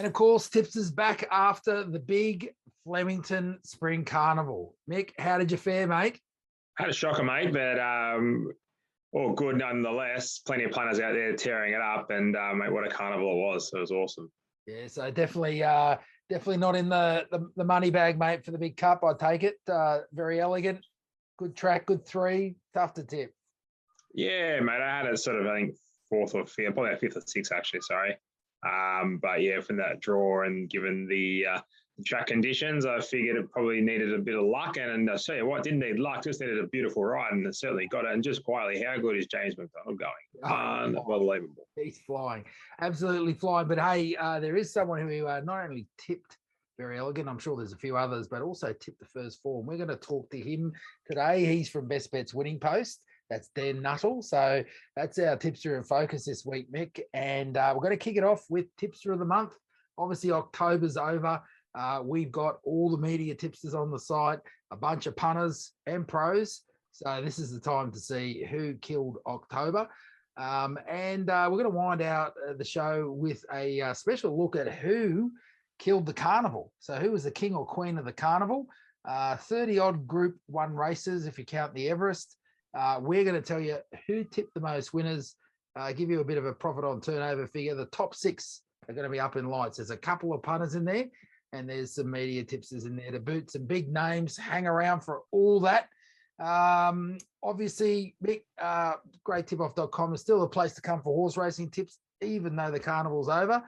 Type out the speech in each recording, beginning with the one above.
And of course, Tipsters back after the big Flemington Spring Carnival. Mick, how did you fare, mate? Had a shocker, mate, but all good nonetheless. Plenty of punters out there tearing it up, and mate, what a carnival it was. It was awesome. Yeah, so definitely not in the money bag, mate, for the big cup. I take it. Verry Elleegant, good track, good three, tough to tip. Yeah, mate, I had a sort of, I think, fourth or fifth, probably a fifth or sixth, actually, sorry. But yeah, from that draw and given the track conditions, I figured it probably needed a bit of luck. And I tell you what, didn't need luck, just needed a beautiful ride, and it certainly got it. And just quietly, how good is James McDonald going? Unbelievable. He's flying, absolutely flying. But hey, there is someone who not only tipped Verry Elleegant, I'm sure there's a few others, but also tipped the first four. And we're going to talk to him today. He's from Best Bets Winning Post. That's Dan Nuttall. So that's our tipster in focus this week, Mick. And we're going to kick it off with tipster of the month. Obviously, October's over. We've got all the media tipsters on the site, a bunch of punters and pros. So this is the time to see who killed October. And we're going to wind out the show with a special look at who killed the carnival. So who was the king or queen of the carnival? 30-odd Group 1 races, if you count the Everest. We're going to tell you who tipped the most winners, give you a bit of a profit on turnover figure. The top six are going to be up in lights. There's a couple of punters in there, and there's some media tipsters in there to boot. Some big names. Hang around for all that. Obviously, Mick, greattipoff.com is still a place to come for horse racing tips, even though the carnival's over.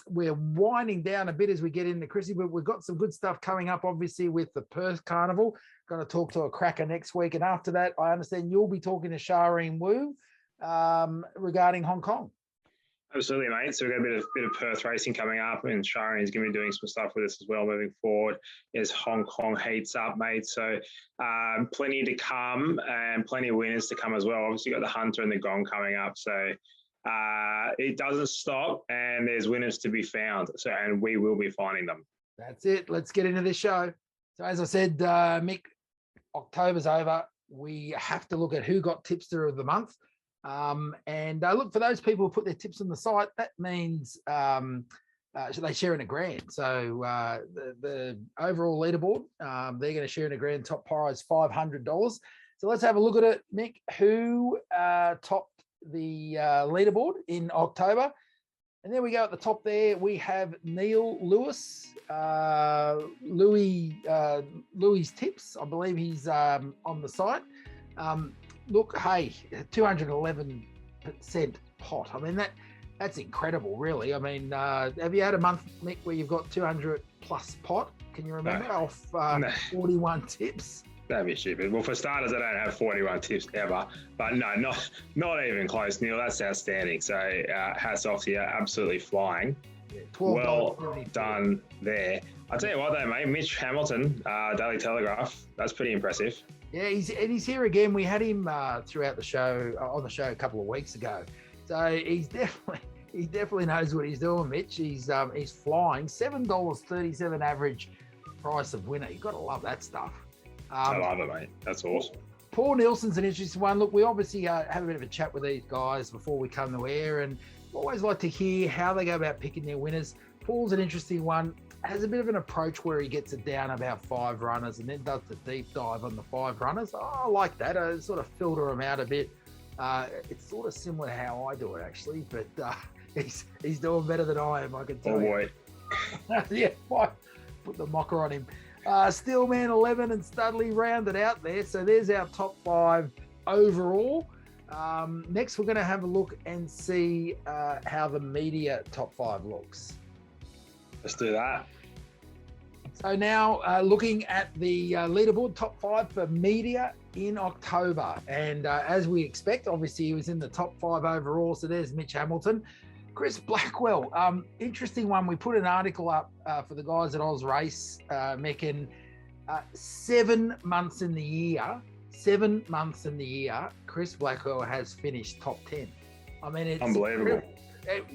We're winding down a bit as we get into Chrissy, but we've got some good stuff coming up, obviously, with the Perth Carnival. Going to talk to a cracker next week. And after that, I understand you'll be talking to Shireen Wu regarding Hong Kong. Absolutely, mate. So we've got a bit of Perth racing coming up, and Shireen is going to be doing some stuff with us as well moving forward as Hong Kong heats up, mate. So plenty to come and plenty of winners to come as well. Obviously, you've got the Hunter and the Gong coming up. So it doesn't stop, and there's winners to be found. So, and we will be finding them. That's it. Let's get into this show. So as I said, Mick, October's over. We have to look at who got tipster of the month. And look, for those people who put their tips on the site, that means they share in a grand. So the overall leaderboard, they're going to share in a grand. Top prize $500. So let's have a look at it, Mick. Who topped the leaderboard in October? And there we go at the top there. We have Neil Lewis, Louis Tips. I believe he's on the site. Look, hey, 211% pot. I mean, that's incredible, really. I mean, have you had a month, Mick, where you've got 200 plus pot? Can you remember off 41 tips? That'd be stupid. Well, for starters, I don't have 41 tips ever, but no, not even close, Neil. That's outstanding. So hats off to you. Absolutely flying. Yeah, well done there. I'll tell you what, though, mate. Mitch Hamilton, Daily Telegraph. That's pretty impressive. Yeah, he's here again. We had him throughout the show on the show a couple of weeks ago. So he definitely knows what he's doing, Mitch. He's flying. $7.37 average price of winner. You've got to love that stuff. I love it, mate. That's awesome. Paul Nielsen's an interesting one. Look, we obviously have a bit of a chat with these guys before we come to air, and always like to hear how they go about picking their winners. Paul's an interesting one. Has a bit of an approach where he gets it down about 5 runners and then does the deep dive on the 5 runners. I like that. I sort of filter them out a bit. It's sort of similar to how I do it, actually, but he's doing better than I am, I can tell you. Boy. Yeah, put the mocker on him. Steelman 11 and Studley rounded out there. So there's our top 5 overall. Next, we're going to have a look and see how the media top 5 looks. Let's do that. So now looking at the leaderboard top 5 for media in October. And as we expect, obviously he was in the top 5 overall. So there's Mitch Hamilton. Chris Blackwell, interesting one. We put an article up for the guys at Oz Race, Mick, and 7 months in the year, Chris Blackwell has finished top 10. I mean, it's unbelievable.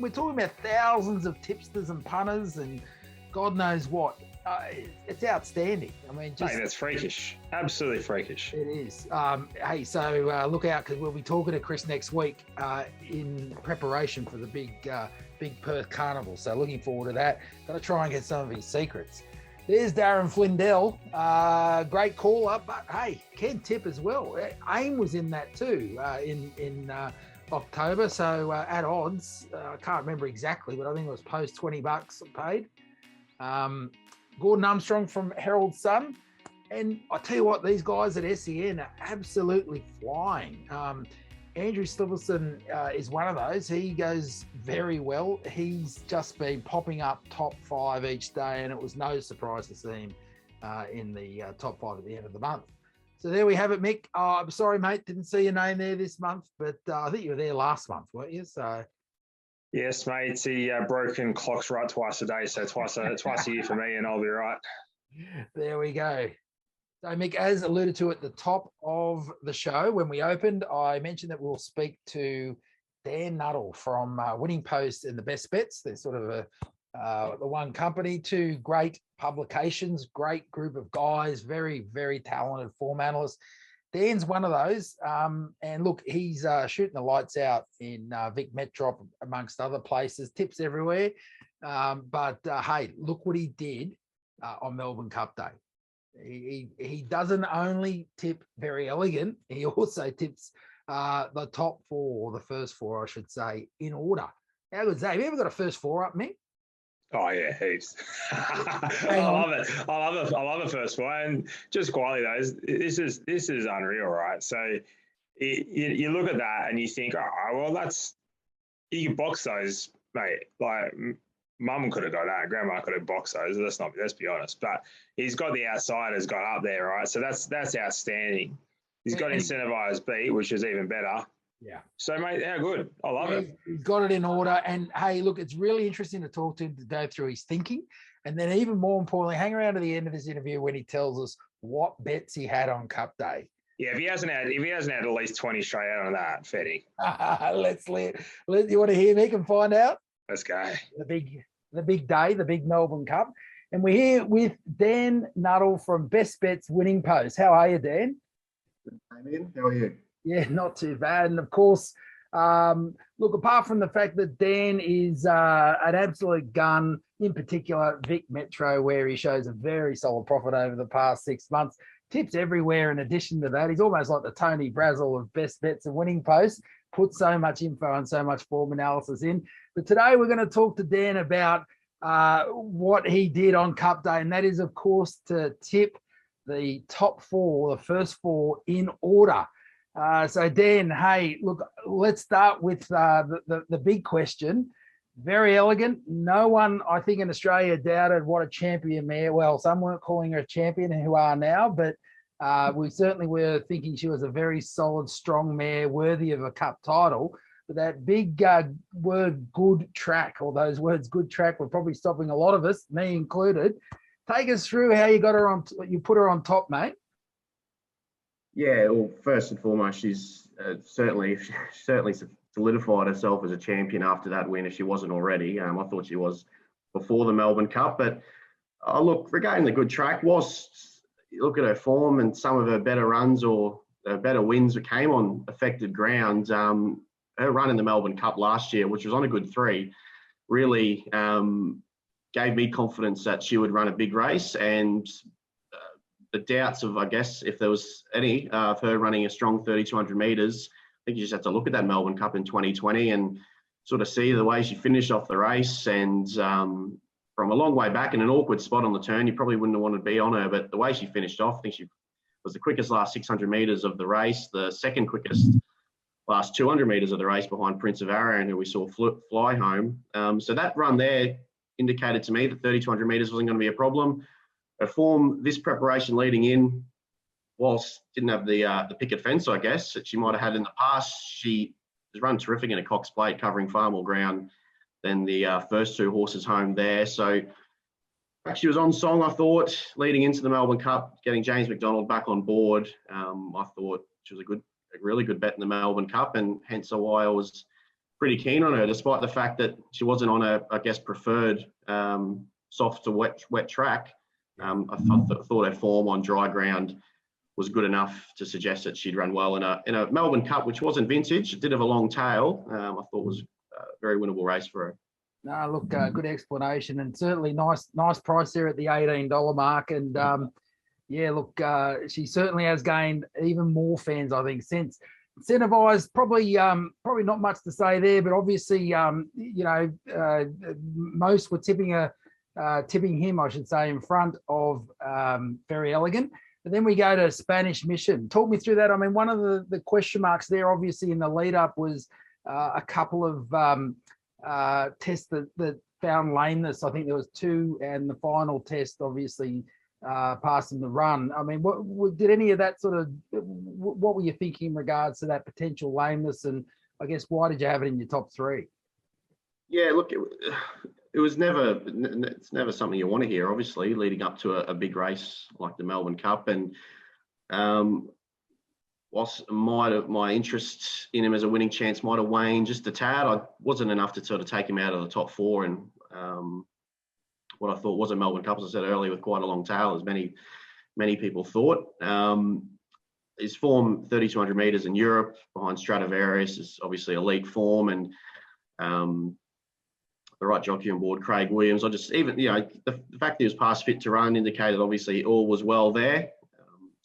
We're talking about thousands of tipsters and punters and God knows what. it's outstanding. I mean, just Mate, that's freakish. Absolutely freakish. it is. Hey, so look out, because we'll be talking to Chris next week in preparation for the big Perth Carnival. So looking forward to that. Got to try and get some of his secrets. There's Darren Flindell, great caller, but hey, can tip as well. AIM was in that too in October, so at odds, I can't remember exactly, but I think it was post $20 paid. Gordon Armstrong from Herald Sun, and I tell you what, these guys at SEN are absolutely flying. Andrew Stivelson is one of those. He goes very well. He's just been popping up top 5 each day, and it was no surprise to see him in the top 5 at the end of the month. So there we have it, Mick. I'm sorry, mate, didn't see your name there this month, but I think you were there last month, weren't you? So yes, mate. The broken clock's right twice a day, so twice a year for me, and I'll be right. There we go. So, Mick, as alluded to at the top of the show, when we opened, I mentioned that we'll speak to Dan Nuttall from Winning Post and the Best Bets. They're sort of the one company, 2 great publications, great group of guys, very, very talented form analysts. Dan's one of those. And look, he's shooting the lights out in Vic Metrop, amongst other places, tips everywhere. But hey, look what he did on Melbourne Cup Day. He doesn't only tip Verry Elleegant, he also tips the top 4, or the first 4, I should say, in order. How good is that? Have you ever got a first 4 up, Mick? Oh yeah, heaps. I love it. I love the first 4, and just quietly though, this is unreal, right? So you look at that and you think, oh well, you can box those, mate. Like Mum could have got that, Grandma could have boxed those. Let's be honest. But he's got the outsiders got up there, right? So that's outstanding. He's got incentivized beat, which is even better. Yeah. So, mate, how good. I love it. He's got it in order. And hey, look, it's really interesting to talk to him, to go through his thinking. And then even more importantly, hang around to the end of this interview when he tells us what bets he had on Cup Day. Yeah, if he hasn't had at least 20 straight out on that, Fetty. You want to hear Mick and find out? Let's go. The big day, the big Melbourne Cup. And we're here with Dan Nuttall from Best Bets Winning Post. How are you, Dan? Damien, how are you? Yeah, not too bad. And of course, look, apart from the fact that Dan is an absolute gun, in particular Vic Metro, where he shows a very solid profit over the past 6 months, tips everywhere. In addition to that, he's almost like the Tony Brazel of Best Bets and Winning Post, puts so much info and so much form analysis in. But today we're going to talk to Dan about what he did on Cup Day, and that is, of course, to tip the top 4, the first 4 in order. So Dan, hey, look, let's start with the big question. Verry Elleegant. No one, I think, in Australia doubted what a champion mare. Well, some weren't calling her a champion who are now, but we certainly were thinking she was a very solid, strong mare worthy of a cup title. But that big word good track, or those words good track, were probably stopping a lot of us, me included. Take us through how you got her on, you put her on top, mate. Yeah, well, first and foremost, she's certainly solidified herself as a champion after that win, if she wasn't already. I thought she was before the Melbourne Cup. But look, regarding the good track, whilst you look at her form and some of her better runs or better wins that came on affected ground, her run in the Melbourne Cup last year, which was on a good 3, really gave me confidence that she would run a big race. And the doubts of, I guess, if there was any, of her running a strong 3,200 metres, I think you just have to look at that Melbourne Cup in 2020 and sort of see the way she finished off the race. And from a long way back in an awkward spot on the turn, you probably wouldn't have wanted to be on her. But the way she finished off, I think she was the quickest last 600 metres of the race, the second quickest last 200 metres of the race behind Prince of Arran, who we saw fly home. So that run there indicated to me that 3,200 metres wasn't going to be a problem. Her form, this preparation leading in, whilst didn't have the picket fence, I guess, that she might have had in the past, she has run terrific in a Cox Plate, covering far more ground than the first 2 horses home there. So she was on song, I thought, leading into the Melbourne Cup, getting James McDonald back on board. I thought she was a really good bet in the Melbourne Cup, and hence why I was pretty keen on her, despite the fact that she wasn't on a, I guess, preferred soft to wet track. thought her form on dry ground was good enough to suggest that she'd run well in a Melbourne Cup, which wasn't vintage. It did have a long tail. I thought was a very winnable race for her. No, look, good explanation, and certainly nice price there at the $18 mark. And yeah, look, she certainly has gained even more fans, I think, since. Incentivised, probably not much to say there, but obviously, most were tipping him, I should say, in front of Verry Elleegant. But then we go to Spanish Mission. Talk me through that. I mean, one of the question marks there, obviously, in the lead up was a couple of tests that found lameness. I think there was 2, and the final test, obviously, passing the run. I mean, what did any of that what were you thinking in regards to that potential lameness? And I guess, why did you have it in your top 3? Yeah, look, it's never something you want to hear, obviously, leading up to a big race like the Melbourne Cup. And whilst my interest in him as a winning chance might have waned just a tad, I wasn't enough to sort of take him out of the top 4. And what I thought was a Melbourne Cup, as I said earlier, with quite a long tail, as many people thought. His form, 3,200 metres in Europe behind Stradivarius, is obviously elite form, and the right jockey on board, Craig Williams. The fact that he was past fit to run indicated obviously all was well there.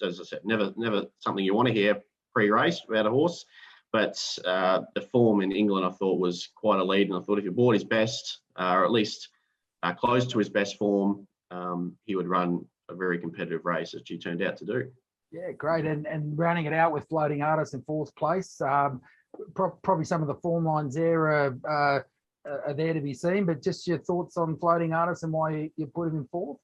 As I said, never something you want to hear pre-race about a horse, but the form in England I thought was quite elite, and I thought if he bought his best, or at least close to his best form, he would run a very competitive race, as he turned out to do. Yeah, great. And rounding it out with Floating Artist in 4th place. Probably some of the form lines there are there to be seen, but just your thoughts on Floating Artist and why you put him in 4th?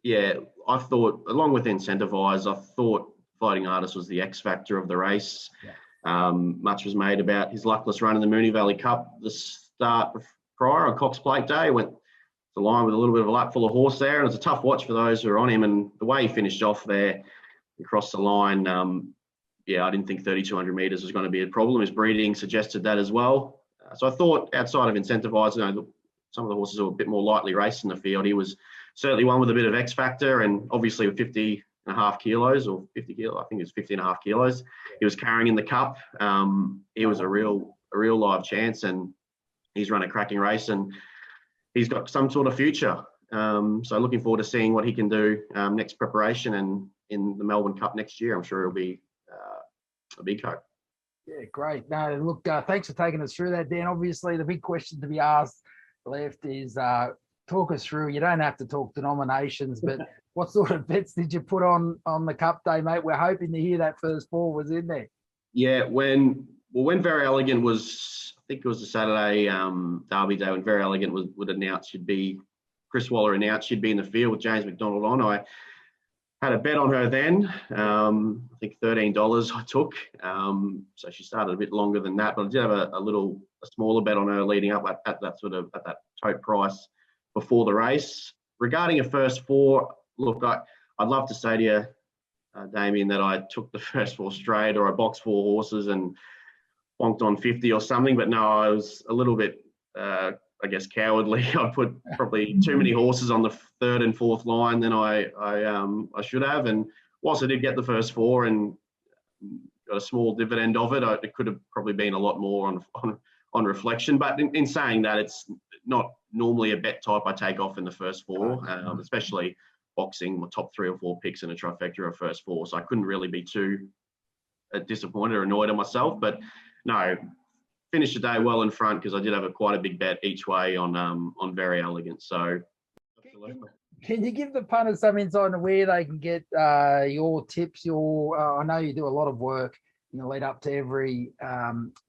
Yeah, I thought, along with Incentivised, I thought Floating Artist was the X factor of the race. Yeah. Much was made about his luckless run in the Moonee Valley Cup the start prior on Cox Plate Day. Went the line with a little bit of a lap full of horse there, and it was a tough watch for those who were on him. And the way he finished off there and crossed the line, I didn't think 3,200 metres was going to be a problem. His breeding suggested that as well. So I thought, outside of Incentivised, some of the horses were a bit more lightly raced in the field. He was certainly one with a bit of X factor, and obviously with 50.5 kilos, or 50 kilos, I think it was 50.5 kilos, he was carrying in the Cup. He was a real live chance, and he's run a cracking race, and he's got some sort of future. So looking forward to seeing what he can do next preparation and in the Melbourne Cup next year. I'm sure it'll be a big hope. Yeah, great. No, look, thanks for taking us through that, Dan. Obviously, the big question to be asked left is talk us through. You don't have to talk denominations, but what sort of bets did you put on the Cup day, mate? We're hoping to hear that first 4 was in there. Yeah, when Verry Elleegant was, I think it was the Saturday Derby day, when Verry Elleegant would announce Chris Waller announced she'd be in the field with James McDonald on. I had a bet on her then. I think $13 I took. So she started a bit longer than that, but I did have a smaller bet on her leading up at that tote price before the race. Regarding a first 4, look, I'd love to say to you, Damien, that I took the first 4 straight, or I boxed 4 horses and bonked on 50 or something, but no, I was a little bit, I guess, cowardly. I put probably too many horses on the 3rd and 4th line than I should have. And whilst I did get the first 4 and got a small dividend of it, it could have probably been a lot more on reflection. But in saying that, it's not normally a bet type I take off in the first 4, especially boxing my top 3 or 4 picks in a trifecta or first 4. So I couldn't really be too disappointed or annoyed at myself. But no, finished the day well in front, because I did have quite a big bet each way on Verry Elleegant. So can you give the punters some insight on where they can get your tips? I know you do a lot of work in the lead up to every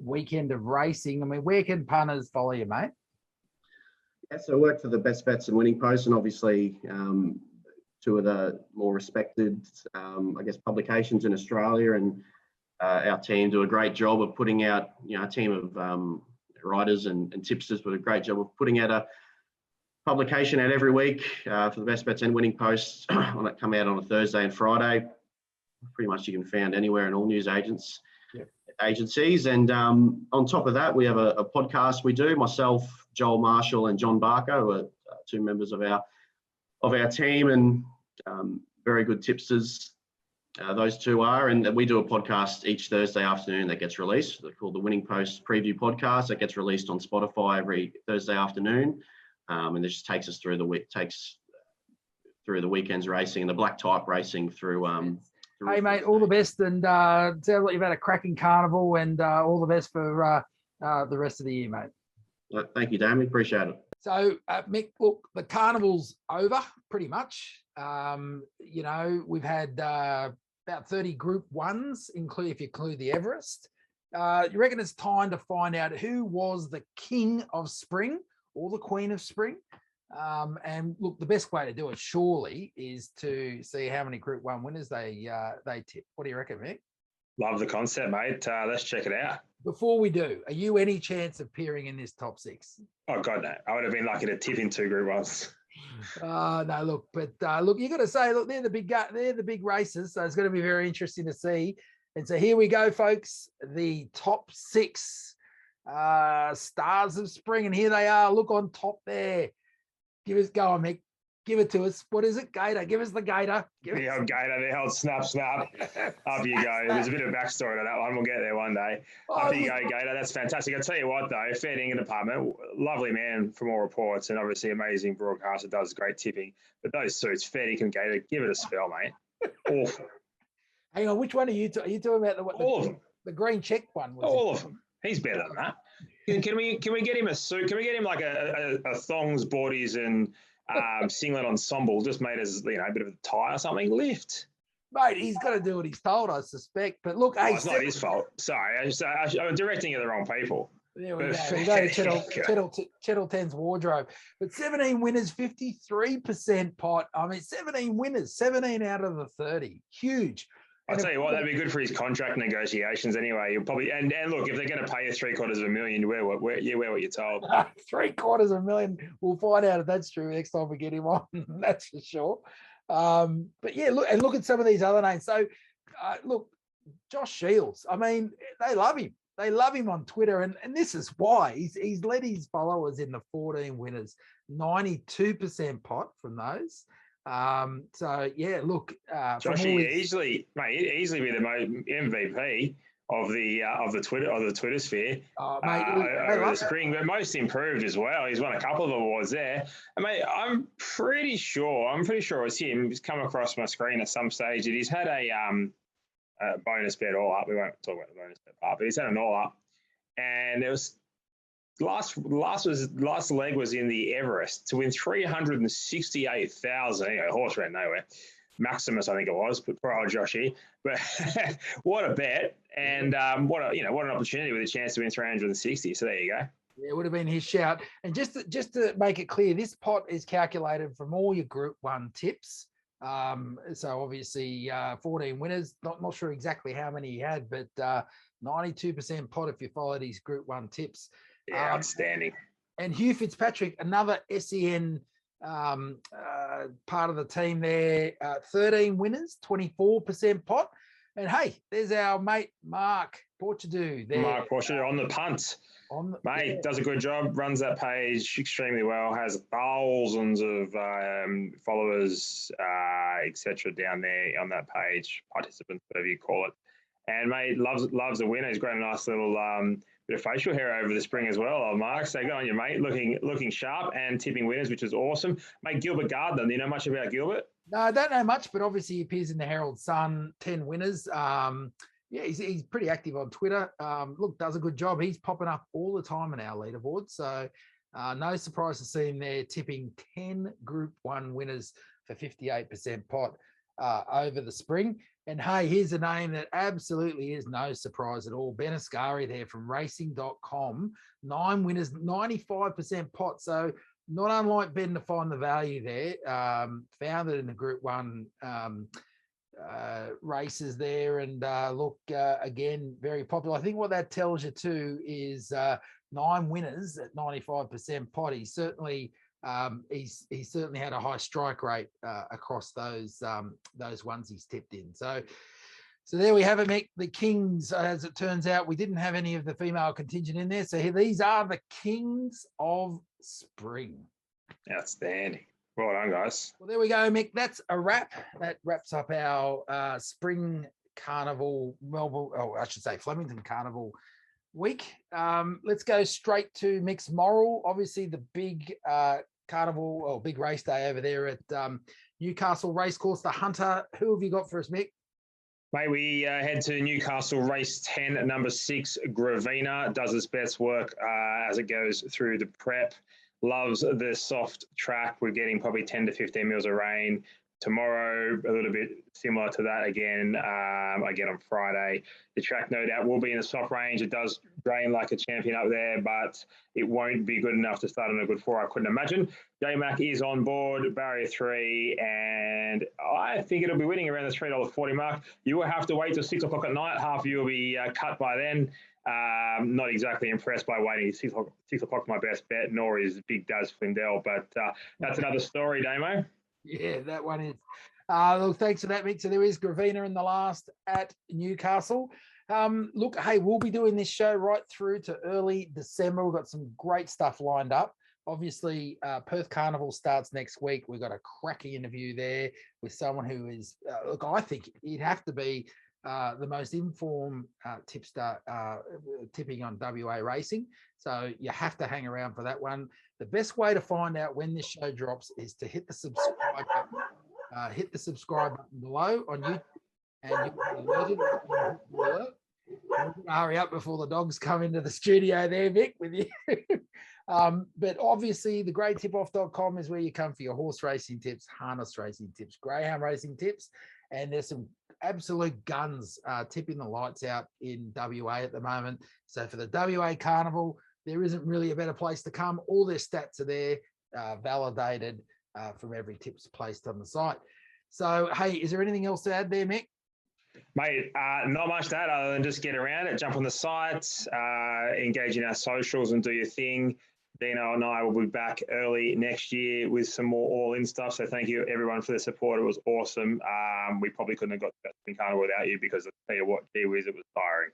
weekend of racing. I mean, where can punters follow you, mate? Yeah, so I work for the Best Bets and Winning Post, and obviously 2 of the more respected, publications in Australia, and our team do a great job of putting out, a team of writers and tipsters do a great job of putting out a publication out every week for the Best Bets and Winning Posts. On it, come out on a Thursday and Friday. Pretty much you can find anywhere in all news agencies. And on top of that, we have a podcast we do. Myself, Joel Marshall, and John Barker, who are 2 members of our team, and Very good tipsters. Those two are, and we do a podcast each Thursday afternoon that gets released. They're called the Winning Post Preview Podcast. That gets released on Spotify every Thursday afternoon, and this just takes us through the week, through the weekend's racing and the black type racing through. Hey mate, all the best, and sounds like you've had a cracking carnival, and all the best for the rest of the year, mate. Thank you, Damien. Appreciate it. So, Mick, look, the carnival's over pretty much. You know, we've had about 30 Group 1s, if you include the Everest. You reckon it's time to find out who was the king of spring or the queen of spring? And look, the best way to do it surely is to see how many Group 1 winners they tip. What do you reckon, Mick? Love the concept, mate. Let's check it out. Before we do, are you any chance of appearing in this top 6? Oh, God, no. I would have been lucky to tip in 2 Group 1s. No, look, but look, you got to say, look, they're the big races, so it's going to be very interesting to see. And so here we go, folks, the top 6 stars of spring, and here they are. Look on top there. Go on, Mick. Give it to us. What is it, Gator? Give us the Gator. The old Gator, the old snap. Up you go. There's a bit of backstory to that one. We'll get there one day. Up you go, Gator. That's fantastic. I'll tell you what, though, fair dinkum department, lovely man from all reports, and obviously amazing broadcaster, does great tipping. But those suits, fair dinkum, Gator, give it a spell, mate. Awful. Hang on, which one are you talking about? All of them. The green check one. All of them. He's better than that. Can we get him a suit? Can we get him like a thongs, boardies, and singlet ensemble, just made as a bit of a tie or something? Lift, mate. He's got to do what he's told, I suspect. But look, it's not his fault. Sorry, I'm directing at the wrong people. There we go. We go to Cheddle 10's wardrobe. But 17 winners, 53% pot. I mean, 17 winners, 17 out of the 30. Huge. I'll tell you what, that'd be good for his contract negotiations anyway. You'll probably and look, if they're going to pay you $750,000, you wear what you're told. $750,000. We'll find out if that's true next time we get him on. That's for sure. But yeah, look at some of these other names. So look, Josh Shields. I mean, they love him. They love him on Twitter, and this is why he's led his followers in the 14 winners, 92% pot from those. So yeah, look, Josh, easily be the MVP of the Twitter sphere over the spring, but most improved as well. He's won a couple of awards there. And mate, I'm pretty sure it's him. He's come across my screen at some stage. He's had a bonus bet all up. We won't talk about the bonus bet part, but he's had an all up, and there was. Last leg was in the Everest to win 368,000. Horse ran nowhere. Maximus, I think it was, but poor old Joshy. But what a bet, and what an opportunity with a chance to win 360. So there you go. Yeah, it would have been his shout. And just to make it clear, this pot is calculated from all your Group 1 tips. So obviously 14 winners. Not sure exactly how many he had, but 92% pot if you followed his Group 1 tips. Yeah, outstanding. And Hugh Fitzpatrick, another SEN part of the team there, 13 winners, 24% pot. And hey, there's our mate Mark Porchadoo there. Mark Porchadoo on the punt. Mate, does a good job, runs that page extremely well, has thousands of followers, etc. down there on that page, participants, whatever you call it. And mate, loves a winner. He's got a nice little bit of facial hair over the spring as well, Mark. So go on, your mate, looking sharp and tipping winners, which is awesome. Mate, Gilbert Gardner, do you know much about Gilbert? No, I don't know much, but obviously he appears in the Herald Sun, 10 winners. Yeah, he's pretty active on Twitter. Look, does a good job. He's popping up all the time in our leaderboard. So no surprise to see him there tipping 10 Group 1 winners for 58% pot over the spring. And hey, here's a name that absolutely is no surprise at all. Ben Ascari there from racing.com. 9 winners, 95% pot. So not unlike Ben to find the value there. Found it in the Group 1 races there. And look, again, very popular. I think what that tells you too is 9 winners at 95% pot. He's certainly had a high strike rate across those ones he's tipped in. So there we have it, Mick. The Kings, as it turns out, we didn't have any of the female contingent in there. So these are the Kings of Spring. Outstanding. Well done, guys. Well, there we go, Mick. That's a wrap. That wraps up our Spring Carnival, Melbourne, oh, I should say Flemington Carnival week. Let's go straight to Mick's Moral. Obviously, the big carnival or big race day over there at Newcastle Racecourse, the Hunter. Who have you got for us, Mick? Mate, we head to Newcastle race 10, number 6, Gravina. Does its best work as it goes through the prep. Loves the soft track. We're getting probably 10 to 15 mils of rain. Tomorrow, a little bit similar to that again on Friday. The track, no doubt, will be in the soft range. It does drain like a champion up there, but it won't be good enough to start on a good 4, I couldn't imagine. J-Mac is on board, barrier 3, and I think it'll be winning around the $3.40 mark. You will have to wait till 6 o'clock at night. Half of you will be cut by then. Not exactly impressed by waiting. 6 o'clock my best bet, nor is Big Daz Flindell, but that's another story, Damo. Yeah, that one is. Look, thanks for that, Mick. So there is Gravina in the last at Newcastle. Look, hey, we'll be doing this show right through to early December. We've got some great stuff lined up. Obviously, Perth Carnival starts next week. We've got a cracking interview there with someone who is, look, I think he'd have to be the most informed tipster tipping on WA racing. So you have to hang around for that one. The best way to find out when this show drops is to hit the subscribe button. Hit the subscribe button below on YouTube, and you'll be alerted. Hurry up before the dogs come into the studio there, Mick, with you. But obviously, thegreattipoff.com is where you come for your horse racing tips, harness racing tips, greyhound racing tips, and there's some absolute guns tipping the lights out in WA at the moment. So for the WA Carnival, there isn't really a better place to come. All their stats are there, validated from every tips placed on the site. So, hey, is there anything else to add there, Mick? Mate, not much to add other than just get around it, jump on the site, engage in our socials and do your thing. Dino and I will be back early next year with some more all-in stuff. So thank you, everyone, for the support. It was awesome. We probably couldn't have got the Spring Carnival without you because I'll tell you what, gee whiz, it was tiring.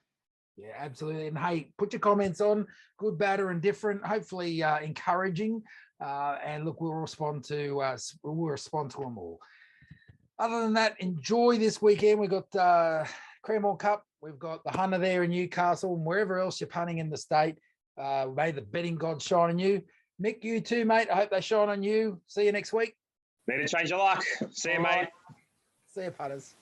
Yeah, absolutely. And hey, put your comments on, good, bad, or indifferent, hopefully encouraging. And look, we'll respond to them all. Other than that, enjoy this weekend. We've got Melbourne Cup. We've got the Hunter there in Newcastle, and wherever else you're punting in the state. May the betting gods shine on you. Mick, you too, mate. I hope they shine on you. See you next week. Need to change your luck. See you, mate. See you, punters.